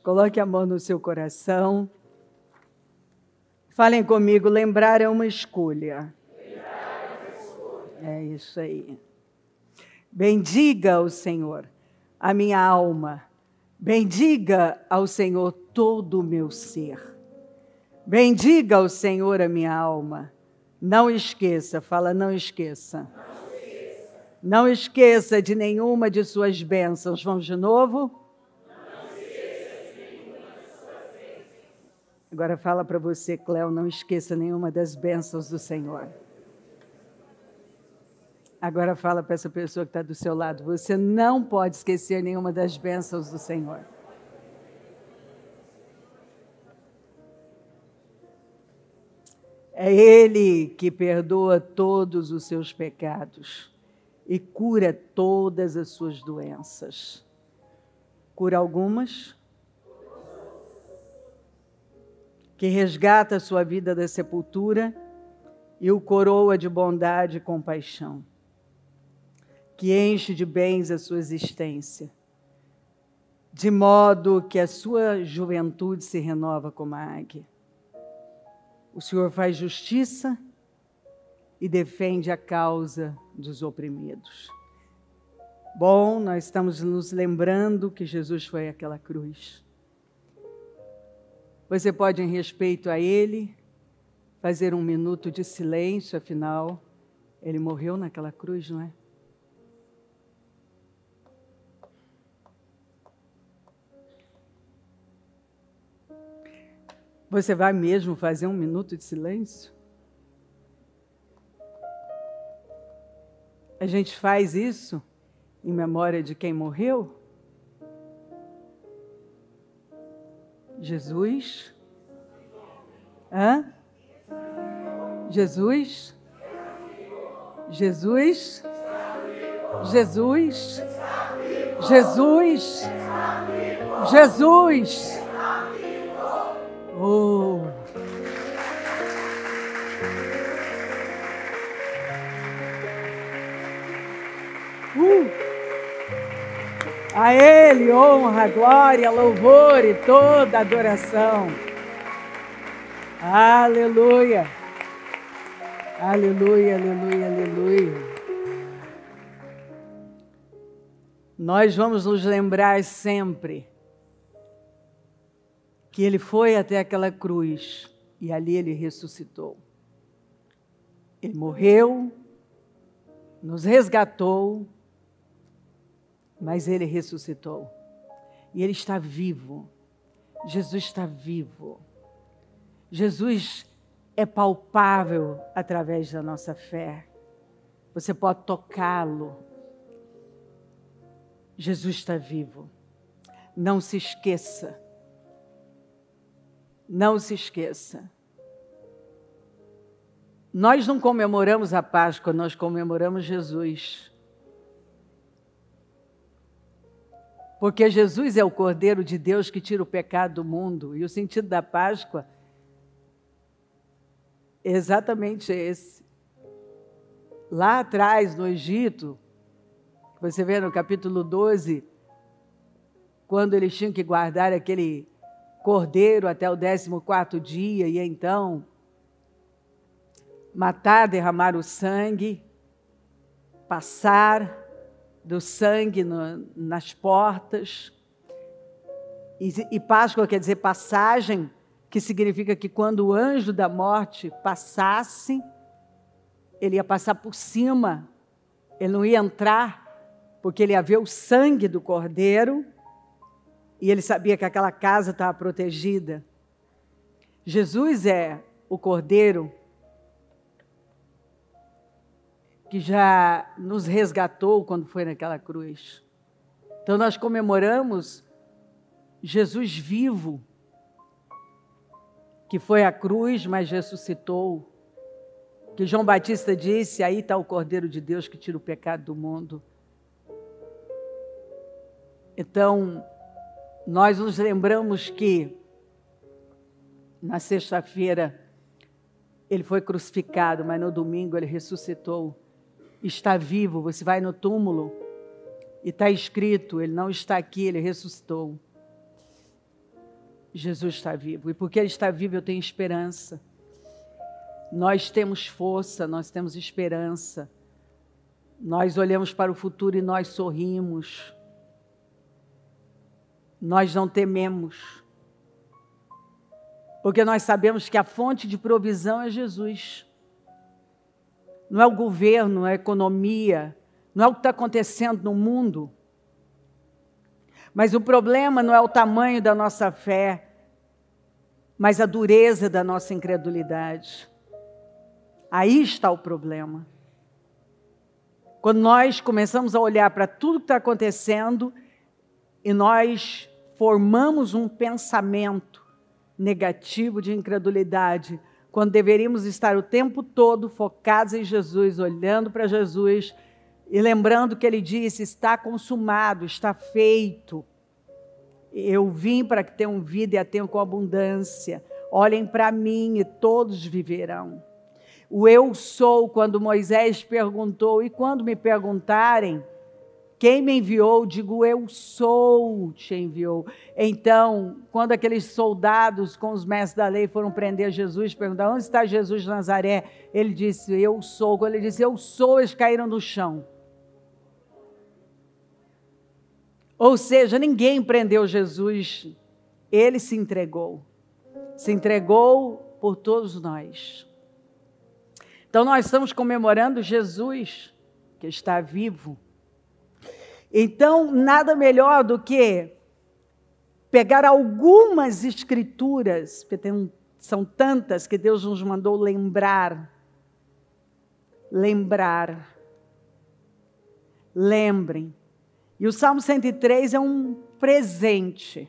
Coloque a mão no seu coração. Falem comigo, lembrar é uma escolha. É isso aí. Bendiga o Senhor a minha alma. Bendiga ao Senhor todo o meu ser. Bendiga ao Senhor a minha alma. Não esqueça, fala, não esqueça. Não esqueça de nenhuma de suas bênçãos. Vamos de novo? Agora fala para você, Cléo, não esqueça nenhuma das bênçãos do Senhor. Agora fala para essa pessoa que está do seu lado, você não pode esquecer nenhuma das bênçãos do Senhor. É Ele que perdoa todos os seus pecados e cura todas as suas doenças. Cura algumas, que resgata a sua vida da sepultura e o coroa de bondade e compaixão, que enche de bens a sua existência, de modo que a sua juventude se renova como a águia. O Senhor faz justiça e defende a causa dos oprimidos. Bom, nós estamos nos lembrando que Jesus foi àquela cruz. Você pode, em respeito a Ele, fazer um minuto de silêncio, afinal, Ele morreu naquela cruz, não é? Você vai mesmo fazer um minuto de silêncio? A gente faz isso em memória de quem morreu? Jesus? Hã? Jesus? Jesus? Jesus? Jesus? Jesus? Oh! A Ele honra, glória, louvor e toda adoração. Aleluia. Aleluia, aleluia, aleluia. Nós vamos nos lembrar sempre que Ele foi até aquela cruz e ali Ele ressuscitou. Ele morreu, nos resgatou, mas Ele ressuscitou. E Ele está vivo. Jesus está vivo. Jesus é palpável através da nossa fé. Você pode tocá-lo. Jesus está vivo. Não se esqueça. Não se esqueça. Nós não comemoramos a Páscoa, nós comemoramos Jesus. Porque Jesus é o Cordeiro de Deus que tira o pecado do mundo. E o sentido da Páscoa é exatamente esse. Lá atrás, no Egito, você vê no capítulo 12, quando eles tinham que guardar aquele cordeiro até o 14º dia, e então matar, derramar o sangue, passar do sangue nas portas. E Páscoa quer dizer passagem, que significa que quando o anjo da morte passasse, ele ia passar por cima, ele não ia entrar, porque ele ia ver o sangue do cordeiro, e ele sabia que aquela casa estava protegida. Jesus é o cordeiro que já nos resgatou quando foi naquela cruz. Então nós comemoramos Jesus vivo, que foi à cruz, mas ressuscitou. Que João Batista disse, aí está o Cordeiro de Deus que tira o pecado do mundo. Então, nós nos lembramos que na sexta-feira ele foi crucificado, mas no domingo ele ressuscitou. Está vivo, você vai no túmulo e está escrito, ele não está aqui, ele ressuscitou. Jesus está vivo. E porque Ele está vivo, eu tenho esperança. Nós temos força, nós temos esperança. Nós olhamos para o futuro e nós sorrimos. Nós não tememos. Porque nós sabemos que a fonte de provisão é Jesus. Não é o governo, não é a economia, não é o que está acontecendo no mundo. Mas o problema não é o tamanho da nossa fé, mas a dureza da nossa incredulidade. Aí está o problema. Quando nós começamos a olhar para tudo que está acontecendo e nós formamos um pensamento negativo de incredulidade, quando deveríamos estar o tempo todo focados em Jesus, olhando para Jesus e lembrando que Ele disse: está consumado, está feito. Eu vim para que tenham vida e a tenham com abundância. Olhem para mim e todos viverão. O eu sou, quando Moisés perguntou, e quando me perguntarem quem me enviou, digo eu sou, te enviou. Então, quando aqueles soldados com os mestres da lei foram prender Jesus, perguntaram: onde está Jesus de Nazaré? Ele disse: eu sou. Quando ele disse eu sou, eles caíram no chão. Ou seja, ninguém prendeu Jesus, Ele se entregou por todos nós. Então nós estamos comemorando Jesus, que está vivo. Então nada melhor do que pegar algumas escrituras, porque são tantas que Deus nos mandou lembrar. Lembrem. E o Salmo 103 é um presente.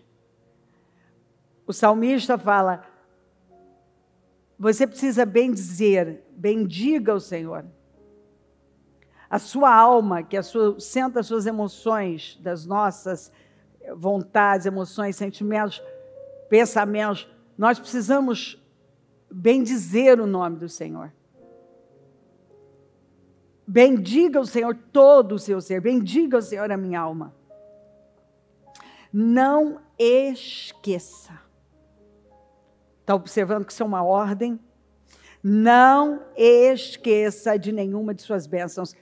O salmista fala: você precisa bendiga o Senhor. A sua alma, que é o centro das suas emoções, das nossas vontades, emoções, sentimentos, pensamentos, nós precisamos bendizer o nome do Senhor. Bendiga o Senhor todo o seu ser. Bendiga o Senhor a minha alma. Não esqueça. Está observando que isso é uma ordem? Não esqueça de nenhuma de suas bênçãos.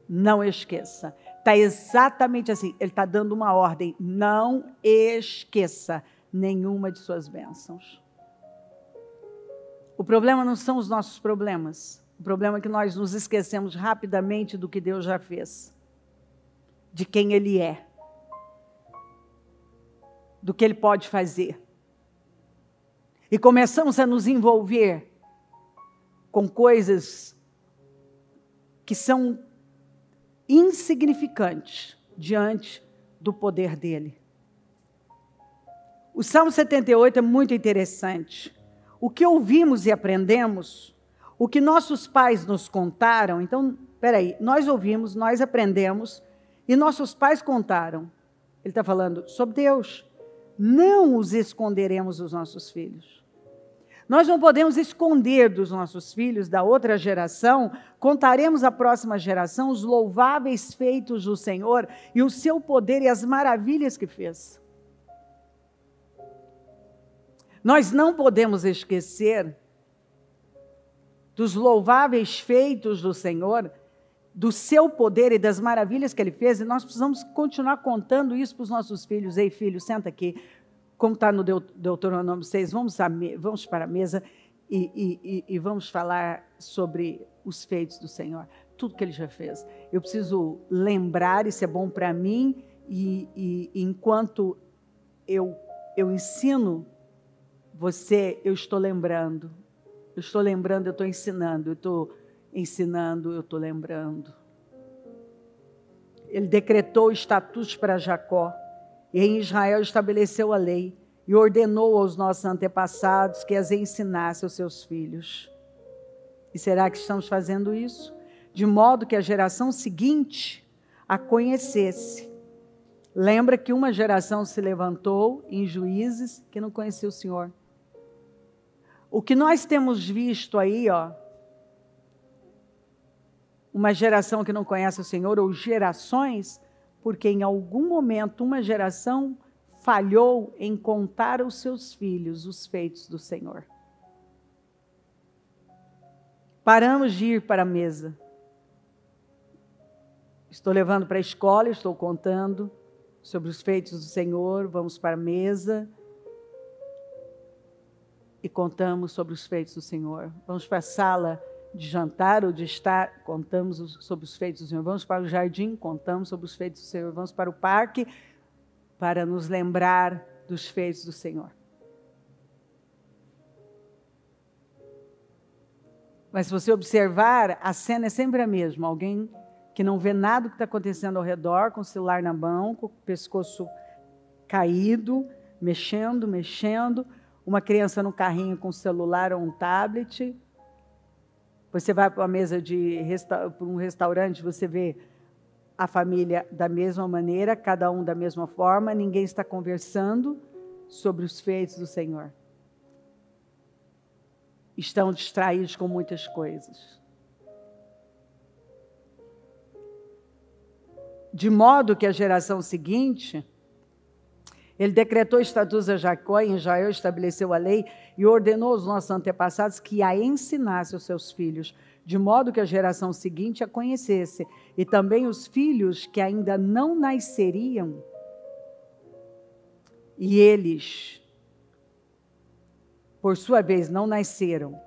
Não esqueça. Está exatamente assim. Ele está dando uma ordem. Não esqueça nenhuma de suas bênçãos. O problema não são os nossos problemas. O problema é que nós nos esquecemos rapidamente do que Deus já fez, de quem Ele é, do que Ele pode fazer. E começamos a nos envolver com coisas que são insignificantes diante do poder dEle. O Salmo 78 é muito interessante. O que ouvimos e aprendemos, o que nossos pais nos contaram. Então, nós ouvimos, nós aprendemos e nossos pais contaram. Ele está falando sobre Deus. Não os esconderemos dos nossos filhos. Nós não podemos esconder dos nossos filhos, da outra geração. Contaremos à próxima geração os louváveis feitos do Senhor e o seu poder e as maravilhas que fez. Nós não podemos esquecer dos louváveis feitos do Senhor, do seu poder e das maravilhas que Ele fez, e nós precisamos continuar contando isso para os nossos filhos. Ei, filho, senta aqui, como está no Deuteronômio 6, vamos para a mesa e vamos falar sobre os feitos do Senhor, tudo que Ele já fez. Eu preciso lembrar, isso é bom para mim, e enquanto eu ensino você, eu estou lembrando. Eu estou lembrando, eu estou ensinando, eu estou lembrando. Ele decretou estatutos para Jacó, e em Israel estabeleceu a lei, e ordenou aos nossos antepassados que as ensinasse aos seus filhos. E será que estamos fazendo isso? De modo que a geração seguinte a conhecesse. Lembra que uma geração se levantou em Juízes que não conhecia o Senhor. O que nós temos visto aí, uma geração que não conhece o Senhor, ou gerações, porque em algum momento uma geração falhou em contar aos seus filhos os feitos do Senhor. Paramos de ir para a mesa. Estou levando para a escola, estou contando sobre os feitos do Senhor, vamos para a mesa e contamos sobre os feitos do Senhor. Vamos para a sala de jantar ou de estar, contamos sobre os feitos do Senhor. Vamos para o jardim, contamos sobre os feitos do Senhor. Vamos para o parque para nos lembrar dos feitos do Senhor. Mas se você observar, a cena é sempre a mesma. Alguém que não vê nada do que está acontecendo ao redor, com o celular na mão, com o pescoço caído, mexendo. Uma criança no carrinho com o celular ou um tablet. Você vai para uma mesa para um restaurante, você vê a família da mesma maneira, cada um da mesma forma, ninguém está conversando sobre os feitos do Senhor. Estão distraídos com muitas coisas. De modo que a geração seguinte, ele decretou estatutos a Jacó, e em Israel estabeleceu a lei e ordenou aos nossos antepassados que a ensinasse aos seus filhos, de modo que a geração seguinte a conhecesse, e também os filhos que ainda não nasceriam, e eles, por sua vez, não nasceram,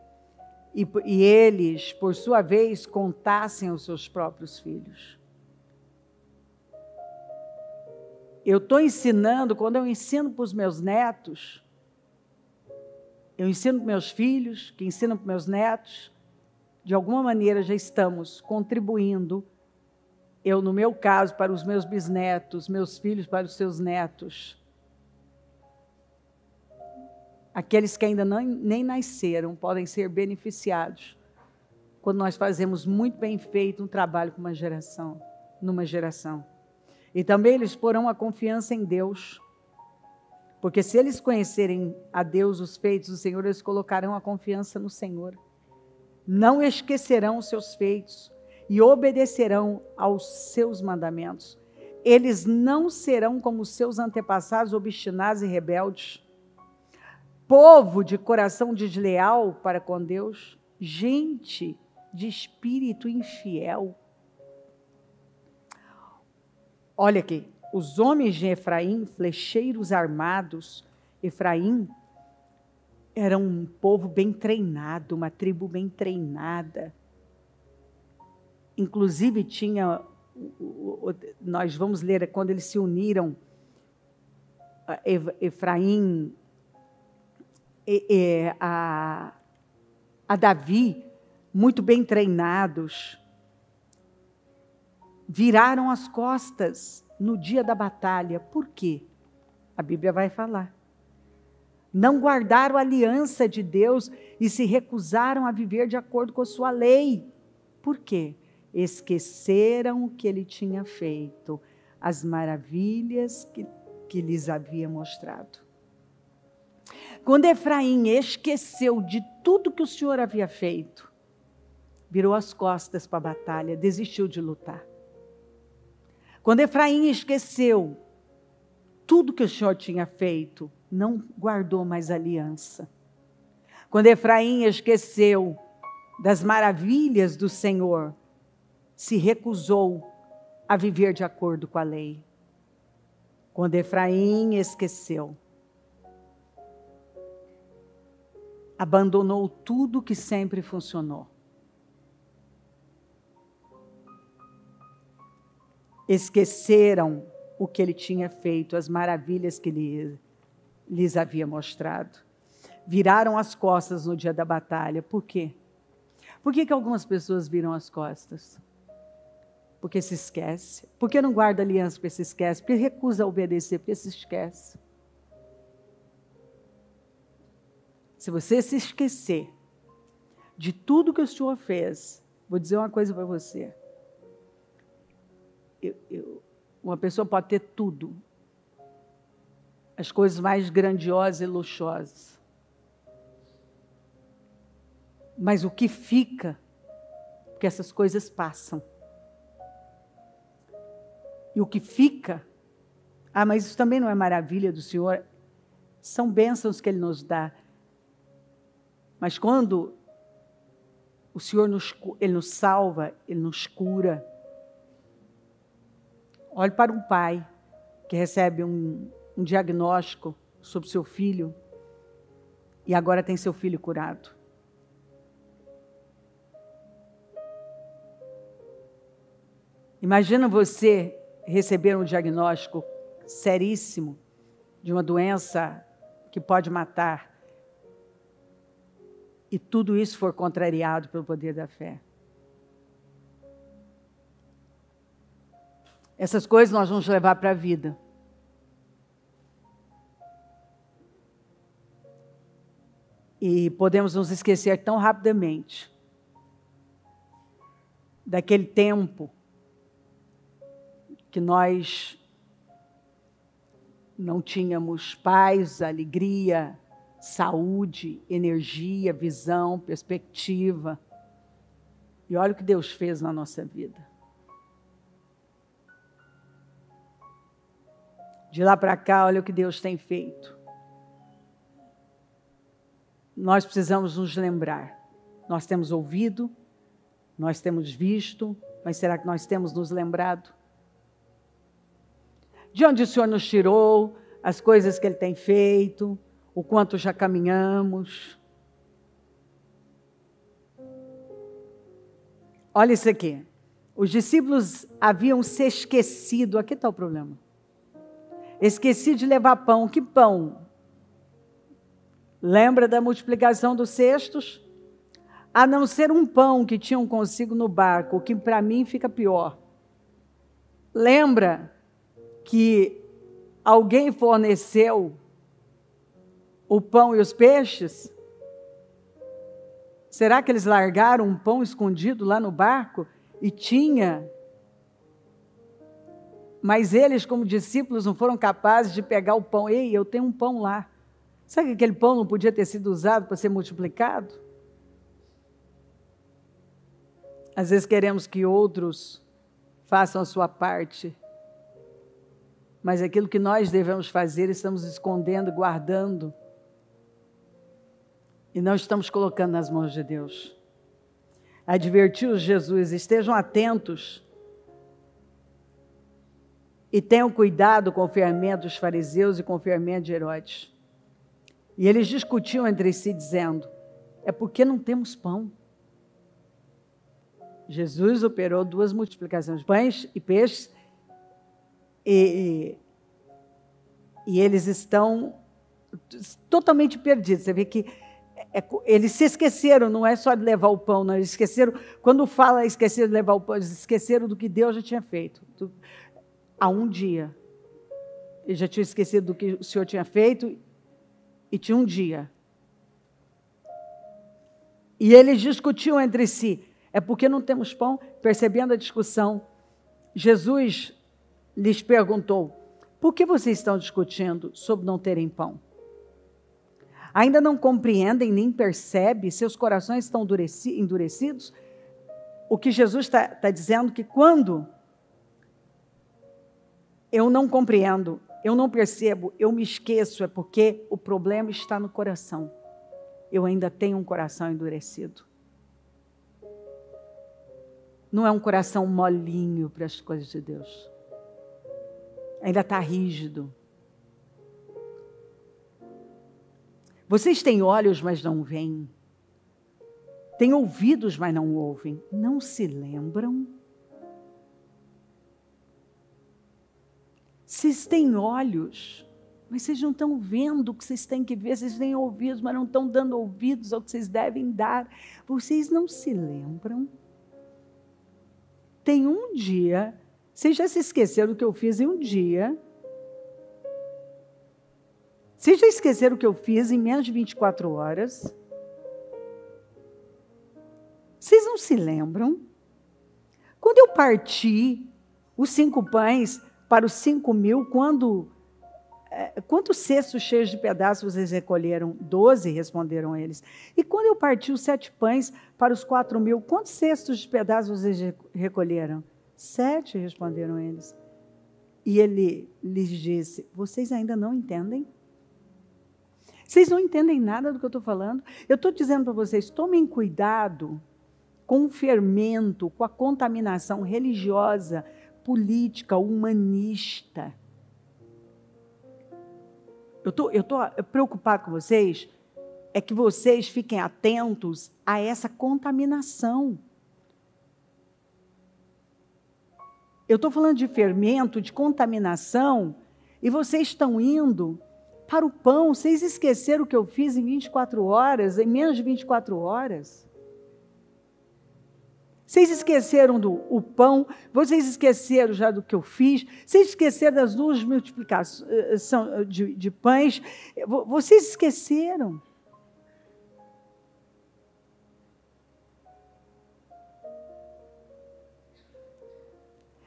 e eles, por sua vez, contassem aos seus próprios filhos. Eu estou ensinando, quando eu ensino para os meus netos, eu ensino para meus filhos, que ensinam para meus netos, de alguma maneira já estamos contribuindo, eu no meu caso para os meus bisnetos, meus filhos para os seus netos. Aqueles que ainda nem nasceram podem ser beneficiados quando nós fazemos muito bem feito um trabalho com numa geração. E também eles porão a confiança em Deus, porque se eles conhecerem a Deus, os feitos do Senhor, eles colocarão a confiança no Senhor. Não esquecerão os seus feitos e obedecerão aos seus mandamentos. Eles não serão como os seus antepassados obstinados e rebeldes, povo de coração desleal para com Deus, gente de espírito infiel. Olha aqui, os homens de Efraim, flecheiros armados. Efraim era um povo bem treinado, uma tribo bem treinada. Inclusive tinha, nós vamos ler quando eles se uniram, Efraim a Davi, muito bem treinados, viraram as costas no dia da batalha. Por quê? A Bíblia vai falar. Não guardaram a aliança de Deus e se recusaram a viver de acordo com a sua lei. Por quê? Esqueceram o que ele tinha feito, as maravilhas que lhes havia mostrado. Quando Efraim esqueceu de tudo que o Senhor havia feito, virou as costas para a batalha, desistiu de lutar. Quando Efraim esqueceu tudo que o Senhor tinha feito, não guardou mais aliança. Quando Efraim esqueceu das maravilhas do Senhor, se recusou a viver de acordo com a lei. Quando Efraim esqueceu, abandonou tudo que sempre funcionou. Esqueceram o que ele tinha feito, as maravilhas que lhes havia mostrado. Viraram as costas no dia da batalha. Por quê? Por que algumas pessoas viram as costas? Porque se esquece. Por que não guarda aliança porque se esquece? Porque recusa obedecer, porque se esquece. Se você se esquecer de tudo que o Senhor fez, vou dizer uma coisa para você. Uma pessoa pode ter tudo, as coisas mais grandiosas e luxuosas, mas o que fica, porque essas coisas passam, e o que fica Ah, mas isso também não é maravilha do Senhor? São bênçãos que Ele nos dá. Mas quando o Senhor Ele nos salva, Ele nos cura. Olhe para um pai que recebe um diagnóstico sobre seu filho e agora tem seu filho curado. Imagina você receber um diagnóstico seríssimo de uma doença que pode matar e tudo isso for contrariado pelo poder da fé. Essas coisas nós vamos levar para a vida. E podemos nos esquecer tão rapidamente daquele tempo que nós não tínhamos paz, alegria, saúde, energia, visão, perspectiva. E olha o que Deus fez na nossa vida. De lá para cá, olha o que Deus tem feito. Nós precisamos nos lembrar. Nós temos ouvido, nós temos visto, mas será que nós temos nos lembrado? De onde o Senhor nos tirou, as coisas que Ele tem feito, o quanto já caminhamos. Olha isso aqui. Os discípulos haviam se esquecido. Aqui está o problema. Esqueci de levar pão. Que pão? Lembra da multiplicação dos cestos? A não ser um pão que tinham consigo no barco, o que para mim fica pior. Lembra que alguém forneceu o pão e os peixes? Será que eles largaram um pão escondido lá no barco? E tinha... Mas eles, como discípulos, não foram capazes de pegar o pão. Ei, eu tenho um pão lá. Sabe que aquele pão não podia ter sido usado para ser multiplicado? Às vezes queremos que outros façam a sua parte. Mas aquilo que nós devemos fazer, estamos escondendo, guardando. E não estamos colocando nas mãos de Deus. Advertiu Jesus, estejam atentos. E tenham cuidado com o fermento dos fariseus e com o fermento de Herodes. E eles discutiam entre si, dizendo, é porque não temos pão. Jesus operou 2 multiplicações de pães e peixes, e eles estão totalmente perdidos. Você vê que eles se esqueceram, não é só de levar o pão, não, eles esqueceram, quando fala esqueceram de levar o pão, eles esqueceram do que Deus já tinha feito. Há um dia, eles já tinham esquecido do que o Senhor tinha feito, e tinha um dia. E eles discutiam entre si, é porque não temos pão? Percebendo a discussão, Jesus lhes perguntou, por que vocês estão discutindo sobre não terem pão? Ainda não compreendem nem percebem, seus corações estão endurecidos? O que Jesus está dizendo que quando eu não compreendo, eu não percebo, eu me esqueço, é porque o problema está no coração. Eu ainda tenho um coração endurecido. Não é um coração molinho para as coisas de Deus. Ainda está rígido. Vocês têm olhos, mas não veem. Têm ouvidos, mas não ouvem. Não se lembram? Vocês têm olhos, mas vocês não estão vendo o que vocês têm que ver. Vocês têm ouvidos, mas não estão dando ouvidos ao que vocês devem dar. Vocês não se lembram? Tem um dia, vocês já se esqueceram do que eu fiz em um dia? Vocês já esqueceram o que eu fiz em menos de 24 horas? Vocês não se lembram? Quando eu parti os 5 pães para os 5.000, quantos cestos cheios de pedaços vocês recolheram? 12, responderam eles. E quando eu parti os 7 pães para os 4.000, quantos cestos de pedaços vocês recolheram? 7, responderam eles. E ele lhes disse: vocês ainda não entendem? Vocês não entendem nada do que eu estou falando? Eu estou dizendo para vocês, tomem cuidado com o fermento, com a contaminação religiosa, política, humanista. Eu estou preocupado com vocês, é que vocês fiquem atentos a essa contaminação. Eu estou falando de fermento, de contaminação, e vocês estão indo para o pão. Vocês esqueceram o que eu fiz em 24 horas, em menos de 24 horas? Vocês esqueceram o pão, vocês esqueceram já do que eu fiz, vocês esqueceram das 2 multiplicações de pães, vocês esqueceram.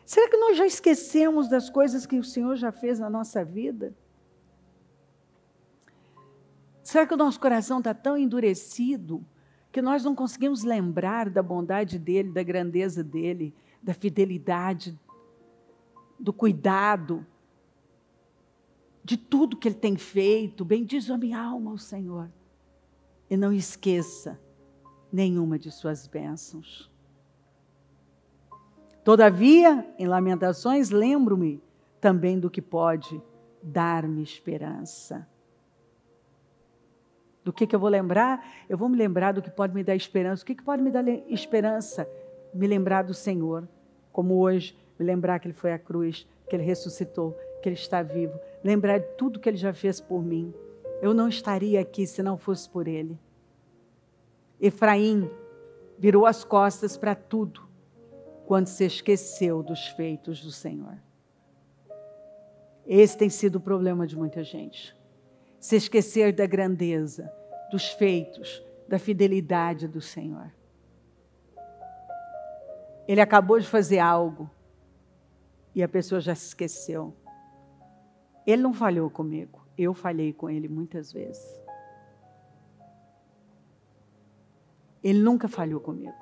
Será que nós já esquecemos das coisas que o Senhor já fez na nossa vida? Será que o nosso coração está tão endurecido que nós não conseguimos lembrar da bondade dEle, da grandeza dEle, da fidelidade, do cuidado, de tudo que Ele tem feito? Bendize a minha alma ao Senhor. E não esqueça nenhuma de suas bênçãos. Todavia, em Lamentações, lembro-me também do que pode dar-me esperança. Do que eu vou lembrar? Eu vou me lembrar do que pode me dar esperança. O que pode me dar esperança? Me lembrar do Senhor. Como hoje, me lembrar que Ele foi à cruz, que Ele ressuscitou, que Ele está vivo. Lembrar de tudo que Ele já fez por mim. Eu não estaria aqui se não fosse por Ele. Efraim virou as costas para tudo quando se esqueceu dos feitos do Senhor. Esse tem sido o problema de muita gente. Se esquecer da grandeza, dos feitos, da fidelidade do Senhor. Ele acabou de fazer algo e a pessoa já se esqueceu. Ele não falhou comigo, eu falhei com ele muitas vezes. Ele nunca falhou comigo.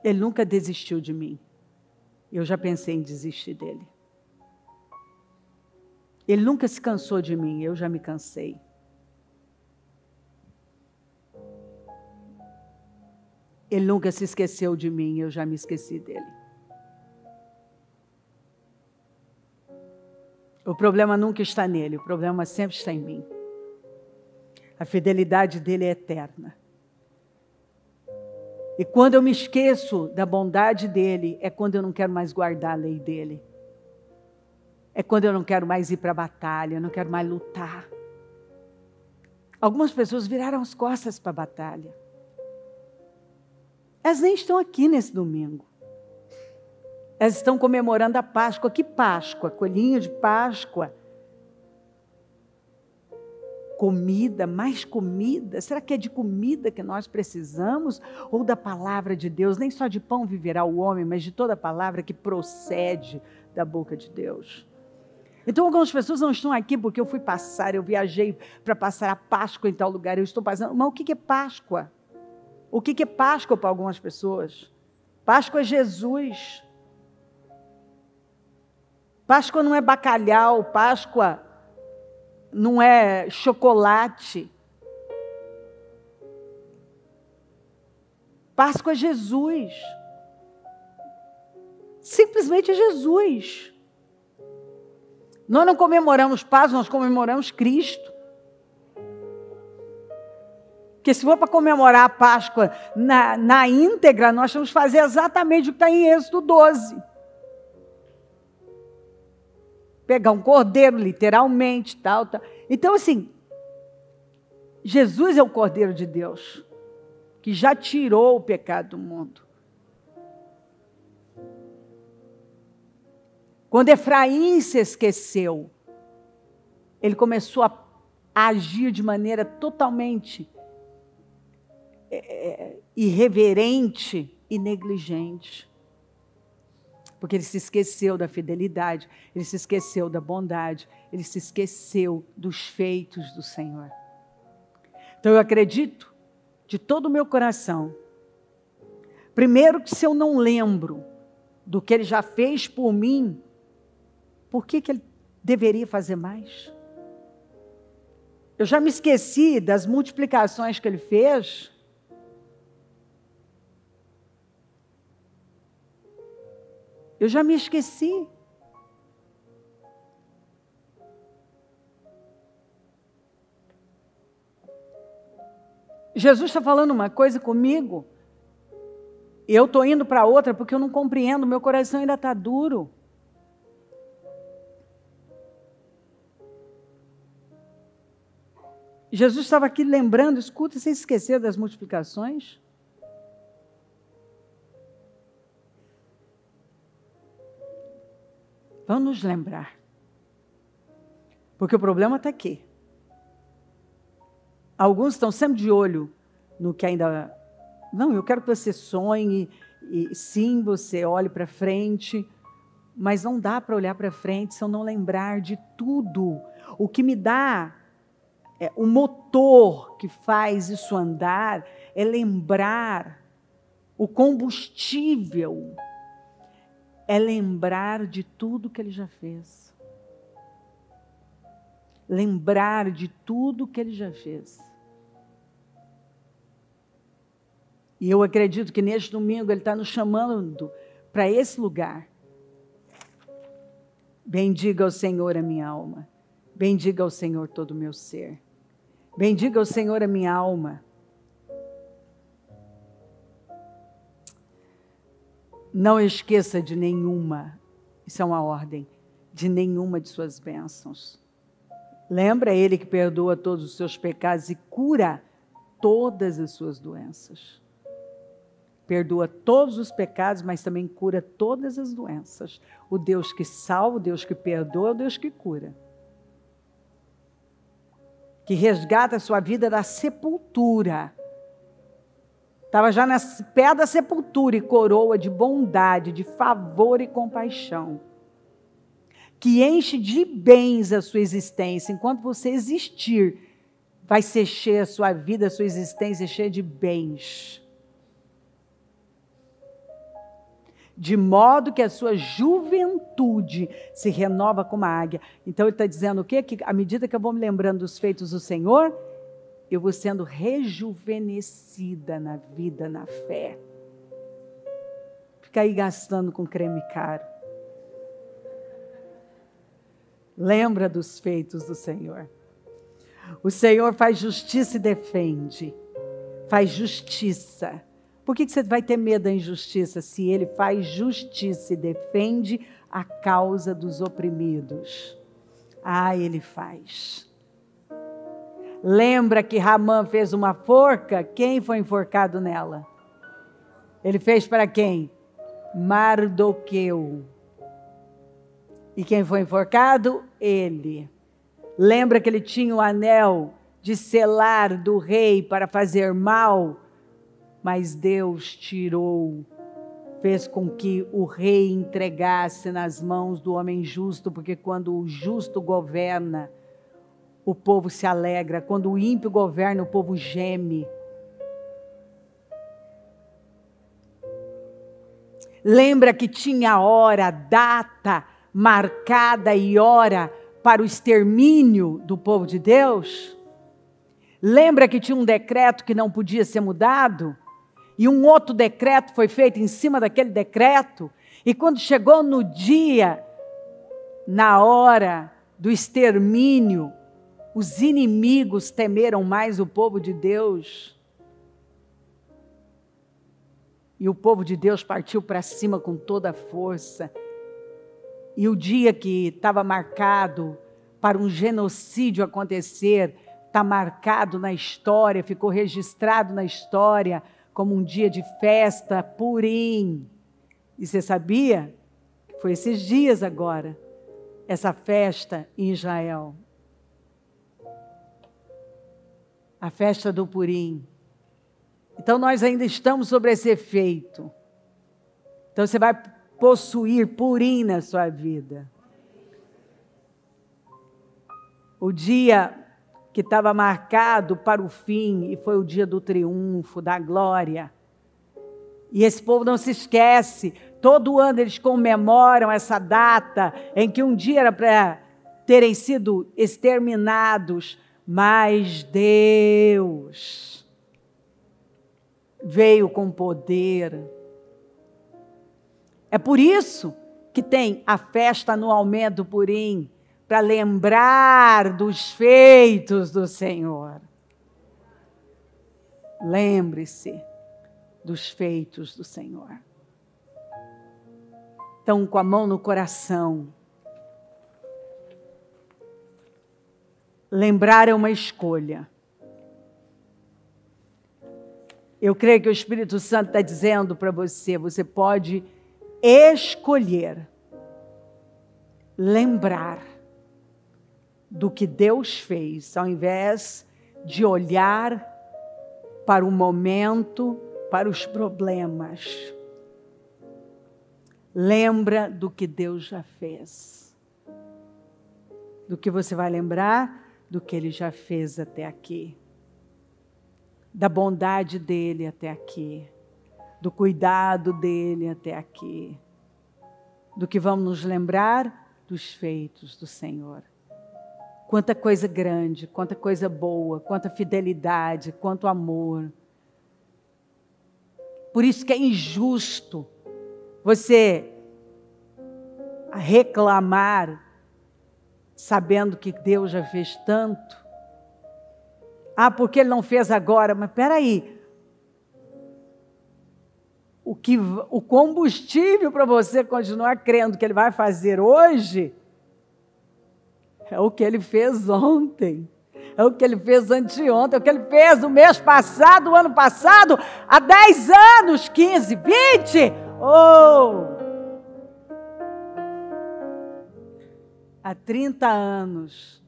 Ele nunca desistiu de mim. Eu já pensei em desistir dele. Ele nunca se cansou de mim, eu já me cansei. Ele nunca se esqueceu de mim, eu já me esqueci dele. O problema nunca está nele, o problema sempre está em mim. A fidelidade dele é eterna. E quando eu me esqueço da bondade dele, é quando eu não quero mais guardar a lei dele. É quando eu não quero mais ir para a batalha, eu não quero mais lutar. Algumas pessoas viraram as costas para a batalha. Elas nem estão aqui nesse domingo. Elas estão comemorando a Páscoa. Que Páscoa? Coelhinho de Páscoa. Comida, mais comida. Será que é de comida que nós precisamos? Ou da palavra de Deus? Nem só de pão viverá o homem, mas de toda a palavra que procede da boca de Deus. Então, algumas pessoas não estão aqui porque eu fui passar, eu viajei para passar a Páscoa em tal lugar, eu estou passando. Mas o que é Páscoa? O que é Páscoa para algumas pessoas? Páscoa é Jesus. Páscoa não é bacalhau, Páscoa não é chocolate. Páscoa é Jesus. Simplesmente é Jesus. Nós não comemoramos Páscoa, nós comemoramos Cristo. Porque se for para comemorar a Páscoa na íntegra, nós vamos fazer exatamente o que está em Êxodo 12. Pegar um cordeiro, literalmente, tal. Então, assim, Jesus é o Cordeiro de Deus, que já tirou o pecado do mundo. Quando Efraim se esqueceu, ele começou a agir de maneira totalmente irreverente e negligente. Porque ele se esqueceu da fidelidade, ele se esqueceu da bondade, ele se esqueceu dos feitos do Senhor. Então eu acredito de todo o meu coração, primeiro que se eu não lembro do que ele já fez por mim por que ele deveria fazer mais? Eu já me esqueci das multiplicações que ele fez. Eu já me esqueci. Jesus está falando uma coisa comigo, e eu estou indo para outra porque eu não compreendo, meu coração ainda está duro. Jesus estava aqui lembrando, escuta, sem esquecer das multiplicações. Vamos nos lembrar. Porque o problema está aqui. Alguns estão sempre de olho no que ainda... Não, eu quero que você sonhe, e sim, você olhe para frente, mas não dá para olhar para frente se eu não lembrar de tudo. O que me dá, o motor que faz isso andar, é lembrar, o combustível, é lembrar de tudo que ele já fez. Lembrar de tudo que ele já fez. E eu acredito que neste domingo ele está nos chamando para esse lugar. Bendiga ao Senhor a minha alma. Bendiga ao Senhor todo o meu ser. Bendiga ao Senhor a minha alma. Não esqueça de nenhuma, isso é uma ordem, de nenhuma de suas bênçãos. Lembra Ele que perdoa todos os seus pecados e cura todas as suas doenças. Perdoa todos os pecados, mas também cura todas as doenças. O Deus que salva, o Deus que perdoa, o Deus que cura. Que resgata a sua vida da sepultura. Estava já no pé da sepultura e coroa de bondade, de favor e compaixão. Que enche de bens a sua existência. Enquanto você existir, vai ser cheia a sua vida, a sua existência cheia de bens. De modo que a sua juventude se renova como a águia. Então ele está dizendo o quê? Que à medida que eu vou me lembrando dos feitos do Senhor, eu vou sendo rejuvenescida na vida, na fé. Fica aí gastando com creme caro. Lembra dos feitos do Senhor. O Senhor faz justiça e defende. Faz justiça. Por que você vai ter medo da injustiça se Ele faz justiça e defende a causa dos oprimidos? Ah, Ele faz. Lembra que Ramã fez uma forca? Quem foi enforcado nela? Ele fez para quem? Mardoqueu. E quem foi enforcado? Ele. Lembra que ele tinha o anel de selar do rei para fazer mal? Mas Deus tirou, fez com que o rei entregasse nas mãos do homem justo, porque quando o justo governa, o povo se alegra. Quando o ímpio governa, o povo geme. Lembra que tinha hora, data marcada e hora para o extermínio do povo de Deus? Lembra que tinha um decreto que não podia ser mudado? E um outro decreto foi feito em cima daquele decreto? E quando chegou no dia, na hora do extermínio, os inimigos temeram mais o povo de Deus. E o povo de Deus partiu para cima com toda a força. E o dia que estava marcado para um genocídio acontecer, está marcado na história, ficou registrado na história como um dia de festa, Purim. E você sabia? Foi esses dias agora, essa festa em Israel. A festa do Purim. Então nós ainda estamos sobre esse efeito. Então você vai possuir Purim na sua vida. O dia que estava marcado para o fim, e foi o dia do triunfo, da glória. E esse povo não se esquece. Todo ano eles comemoram essa data em que um dia era para terem sido exterminados, mas Deus veio com poder. É por isso que tem a festa anualmente do Purim, para lembrar dos feitos do Senhor. Lembre-se dos feitos do Senhor. Então, com a mão no coração, lembrar é uma escolha. Eu creio que o Espírito Santo está dizendo para você, você pode escolher lembrar do que Deus fez, ao invés de olhar para o momento, para os problemas. Lembra do que Deus já fez. Do que você vai lembrar? Do que Ele já fez até aqui. Da bondade dEle até aqui. Do cuidado dEle até aqui. Do que vamos nos lembrar? Dos feitos do Senhor. Quanta coisa grande, quanta coisa boa, quanta fidelidade, quanto amor. Por isso que é injusto você reclamar, sabendo que Deus já fez tanto. Ah, porque Ele não fez agora? Mas espera aí. O combustível para você continuar crendo que Ele vai fazer hoje é o que Ele fez ontem, é o que Ele fez anteontem, é o que Ele fez no mês passado, o ano passado, há 10 anos, 15, 20. Há 30 anos,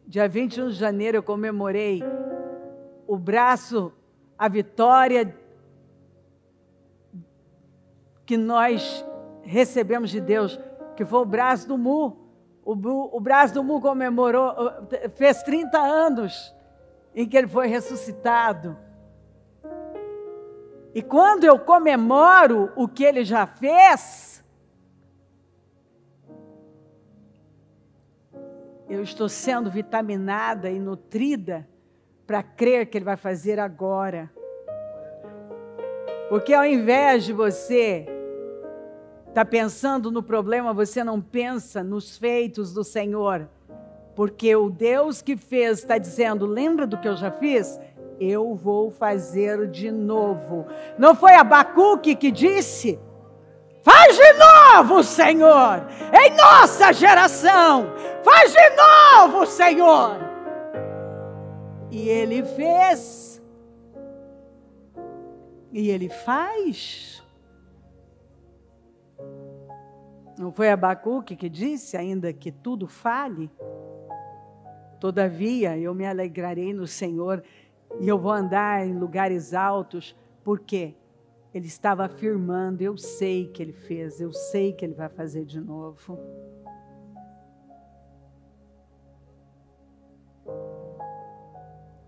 dia 21 de janeiro, eu comemorei o braço, a vitória que nós recebemos de Deus, que foi o braço do Mu. O braço do Mu comemorou, fez 30 anos em que ele foi ressuscitado. E quando eu comemoro o que ele já fez, eu estou sendo vitaminada e nutrida para crer que ele vai fazer agora. Porque ao invés de você está pensando no problema, você não pensa nos feitos do Senhor. Porque o Deus que fez está dizendo, lembra do que eu já fiz? Eu vou fazer de novo. Não foi Abacuque que disse? Faz de novo, Senhor, em nossa geração. Faz de novo, Senhor. E Ele fez. E Ele faz. Não foi Abacuque que disse, ainda que tudo fale? Todavia, eu me alegrarei no Senhor e eu vou andar em lugares altos, porque Ele estava afirmando, eu sei que Ele fez, eu sei que Ele vai fazer de novo.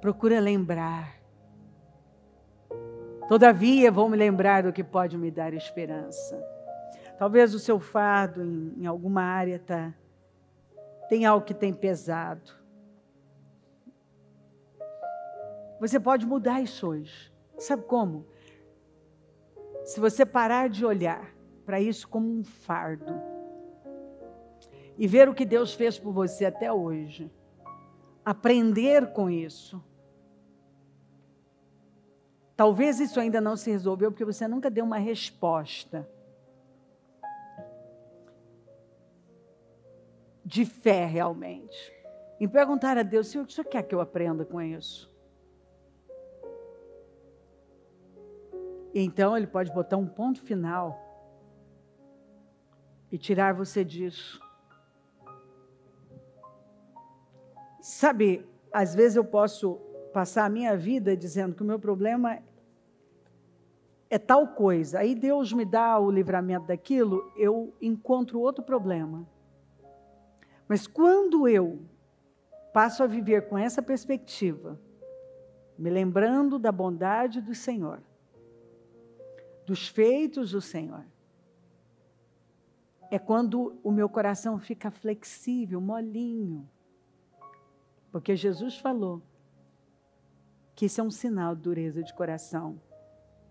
Procura lembrar. Todavia, vou me lembrar do que pode me dar esperança. Talvez o seu fardo em alguma área tem algo que tem pesado. Você pode mudar isso hoje. Sabe como? Se você parar de olhar para isso como um fardo e ver o que Deus fez por você até hoje, aprender com isso. Talvez isso ainda não se resolveu porque você nunca deu uma resposta de fé realmente. Em perguntar a Deus, Senhor, o que o Senhor quer que eu aprenda com isso? E então Ele pode botar um ponto final e tirar você disso. Sabe, às vezes eu posso passar a minha vida dizendo que o meu problema é tal coisa. Aí Deus me dá o livramento daquilo, eu encontro outro problema. Mas quando eu passo a viver com essa perspectiva, me lembrando da bondade do Senhor, dos feitos do Senhor. É quando o meu coração fica flexível, molinho. Porque Jesus falou que isso é um sinal de dureza de coração.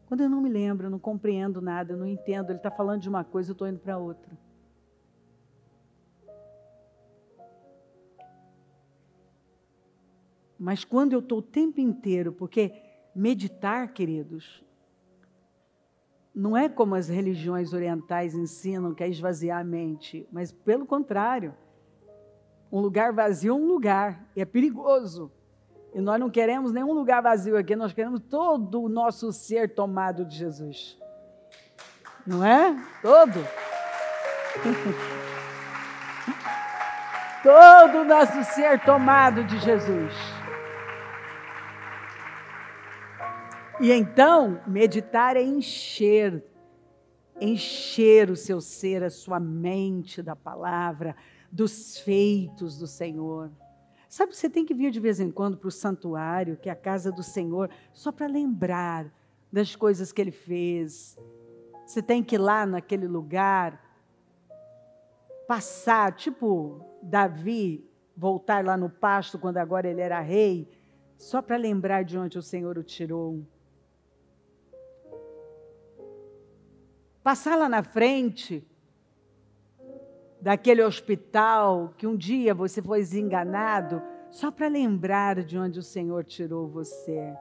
Quando eu não me lembro, eu não compreendo nada, eu não entendo, ele está falando de uma coisa, eu estou indo para outra. Mas quando eu estou o tempo inteiro, porque meditar, queridos, não é como as religiões orientais ensinam, que é esvaziar a mente, mas pelo contrário, um lugar vazio é um lugar, e é perigoso. E nós não queremos nenhum lugar vazio aqui, nós queremos todo o nosso ser tomado de Jesus. Não é? Todo. Todo o nosso ser tomado de Jesus. E então, meditar é encher o seu ser, a sua mente da palavra, dos feitos do Senhor. Sabe, você tem que vir de vez em quando para o santuário, que é a casa do Senhor, só para lembrar das coisas que Ele fez. Você tem que ir lá naquele lugar, passar, tipo Davi, voltar lá no pasto, quando agora ele era rei, só para lembrar de onde o Senhor o tirou. Passar lá na frente daquele hospital que um dia você foi desenganado, só para lembrar de onde o Senhor tirou você.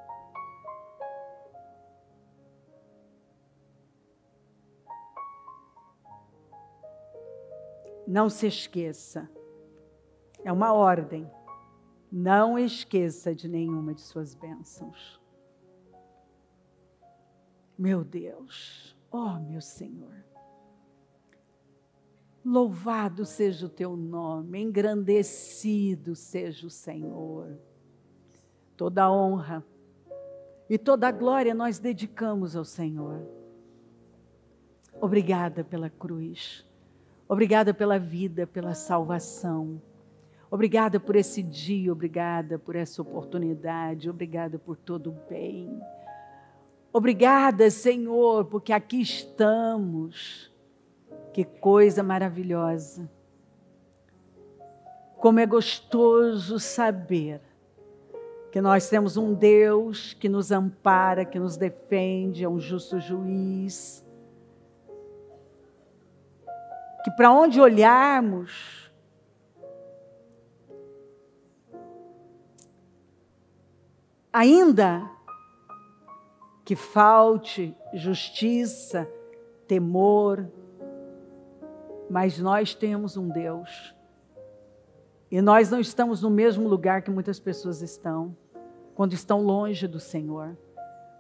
Não se esqueça, é uma ordem, não esqueça de nenhuma de suas bênçãos. Meu Deus, ó meu Senhor, louvado seja o teu nome, engrandecido seja o Senhor. Toda a honra e toda a glória nós dedicamos ao Senhor. Obrigada pela cruz, obrigada pela vida, pela salvação. Obrigada por esse dia, obrigada por essa oportunidade, obrigada por todo o bem. Obrigada, Senhor, porque aqui estamos. Que coisa maravilhosa. Como é gostoso saber que nós temos um Deus que nos ampara, que nos defende, é um justo juiz. Que para onde olharmos, ainda que falte justiça, temor, mas nós temos um Deus. E nós não estamos no mesmo lugar que muitas pessoas estão, quando estão longe do Senhor.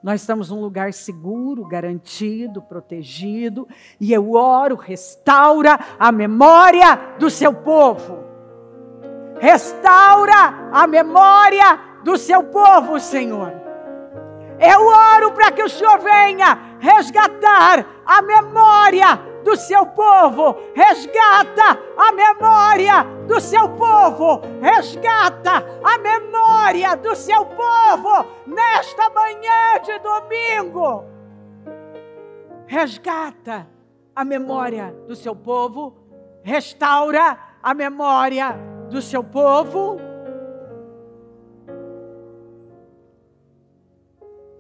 Nós estamos num lugar seguro, garantido, protegido, e eu oro, restaura a memória do seu povo. Restaura a memória do seu povo, Senhor. Eu oro para que o Senhor venha resgatar a memória do seu povo. Resgata a memória do seu povo. Resgata a memória do seu povo nesta manhã de domingo. Resgata a memória do seu povo. Restaura a memória do seu povo.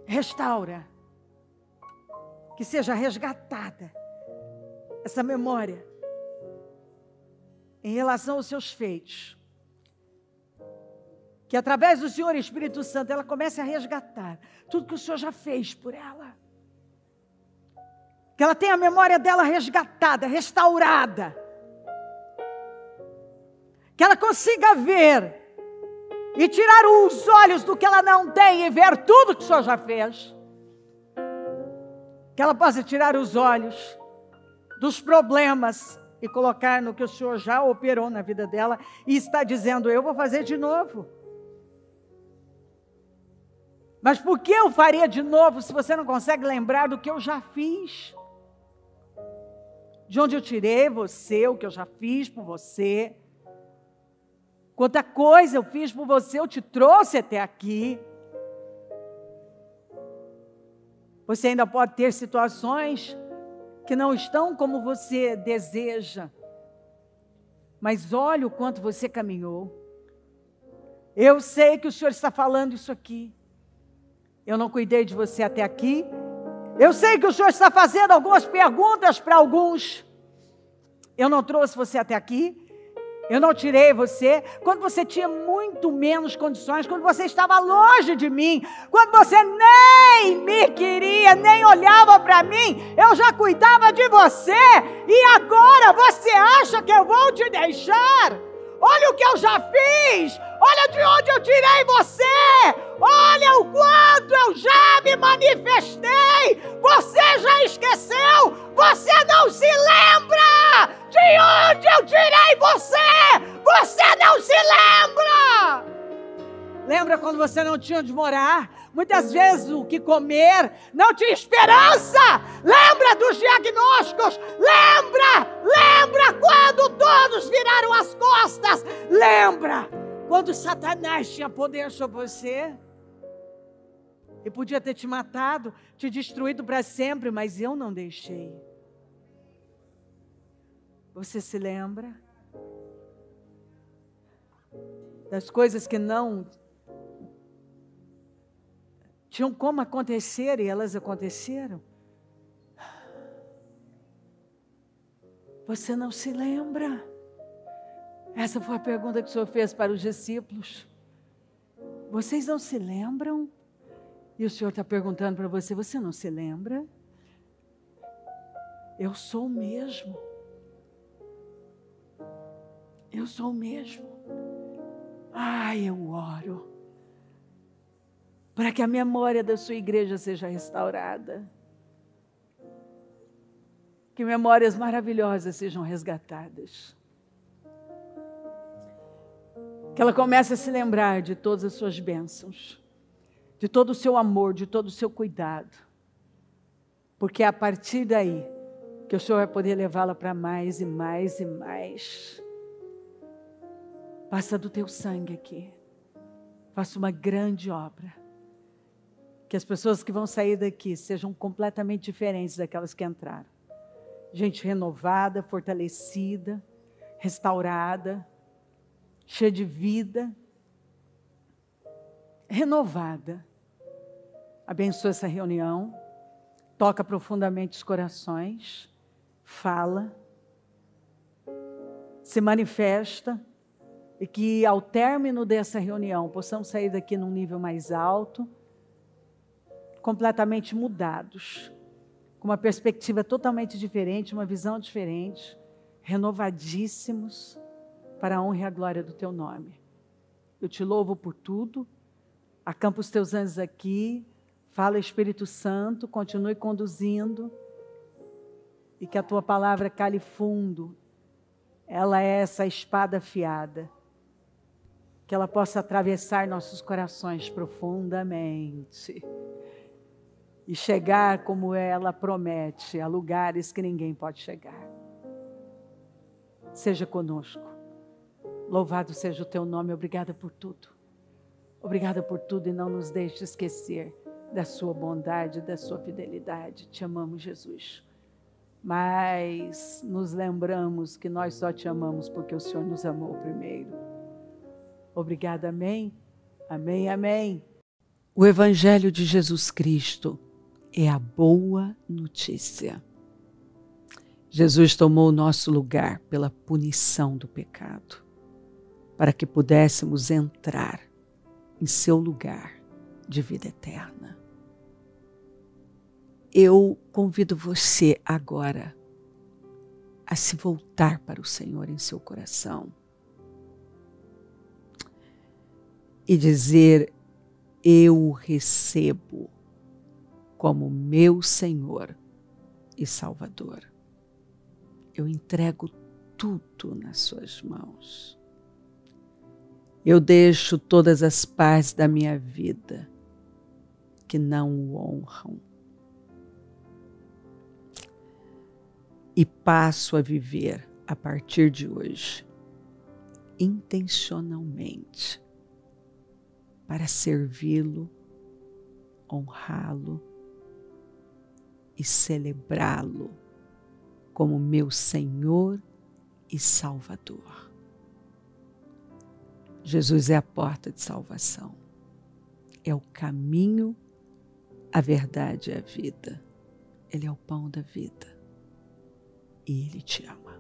Restaura, que seja resgatada essa memória em relação aos seus feitos, que através do Senhor Espírito Santo ela comece a resgatar tudo que o Senhor já fez por ela, que ela tenha a memória dela resgatada, restaurada, que ela consiga ver e tirar os olhos do que ela não tem e ver tudo que o Senhor já fez. Que ela possa tirar os olhos dos problemas e colocar no que o Senhor já operou na vida dela e está dizendo, eu vou fazer de novo. Mas por que eu faria de novo se você não consegue lembrar do que eu já fiz? De onde eu tirei você, o que eu já fiz por você. Quanta coisa eu fiz por você, eu te trouxe até aqui. Você ainda pode ter situações que não estão como você deseja. Mas olha o quanto você caminhou. Eu sei que o Senhor está falando isso aqui. Eu não cuidei de você até aqui. Eu sei que o Senhor está fazendo algumas perguntas para alguns. Eu não trouxe você até aqui. Eu não tirei você. Quando você tinha muito menos condições, quando você estava longe de mim, quando você nem me queria, nem olhava para mim, eu já cuidava de você. E agora você acha que eu vou te deixar? Olha o que eu já fiz. Olha de onde eu tirei você. Olha o quanto eu já me manifestei. Você já esqueceu? Você não se lembra de onde eu tirei você? Você não se lembra? Lembra quando você não tinha onde morar? Muitas vezes o que comer, não tinha esperança. Lembra dos diagnósticos? Lembra quando todos viraram as costas? Lembra quando Satanás tinha poder sobre você? E podia ter te matado, te destruído para sempre, mas eu não deixei. Você se lembra das coisas que não tinham como acontecer e elas aconteceram? Você não se lembra? Essa foi a pergunta que o Senhor fez para os discípulos. Vocês não se lembram? E o Senhor está perguntando para você, você não se lembra? Eu sou o mesmo. Eu sou o mesmo. Ai, eu oro para que a memória da sua igreja seja restaurada. Que memórias maravilhosas sejam resgatadas. Que ela comece a se lembrar de todas as suas bênçãos, de todo o seu amor, de todo o seu cuidado. Porque é a partir daí que o Senhor vai poder levá-la para mais e mais e mais. Passa do teu sangue aqui. Faça uma grande obra. Que as pessoas que vão sair daqui sejam completamente diferentes daquelas que entraram. Gente renovada, fortalecida, restaurada, cheia de vida, renovada. Abençoa essa reunião, toca profundamente os corações, fala, se manifesta, e que ao término dessa reunião possamos sair daqui num nível mais alto, completamente mudados, com uma perspectiva totalmente diferente, uma visão diferente, renovadíssimos para a honra e a glória do teu nome. Eu te louvo por tudo, acampa os teus anjos aqui, fala Espírito Santo, continue conduzindo, e que a tua palavra cale fundo, ela é essa espada afiada, que ela possa atravessar nossos corações profundamente e chegar como ela promete, a lugares que ninguém pode chegar. Seja conosco. Louvado seja o teu nome. Obrigada por tudo. Obrigada por tudo e não nos deixe esquecer da sua bondade, da sua fidelidade. Te amamos, Jesus. Mas nos lembramos que nós só te amamos porque o Senhor nos amou primeiro. Obrigada, amém? Amém, amém. O Evangelho de Jesus Cristo é a boa notícia. Jesus tomou o nosso lugar pela punição do pecado, para que pudéssemos entrar em seu lugar de vida eterna. Eu convido você agora a se voltar para o Senhor em seu coração e dizer: eu o recebo como meu Senhor e Salvador. Eu entrego tudo nas suas mãos. Eu deixo todas as partes da minha vida que não o honram e passo a viver a partir de hoje intencionalmente para servi-lo, honrá-lo e celebrá-lo como meu Senhor e Salvador. Jesus é a porta de salvação, é o caminho, a verdade e a vida. Ele é o pão da vida e Ele te ama.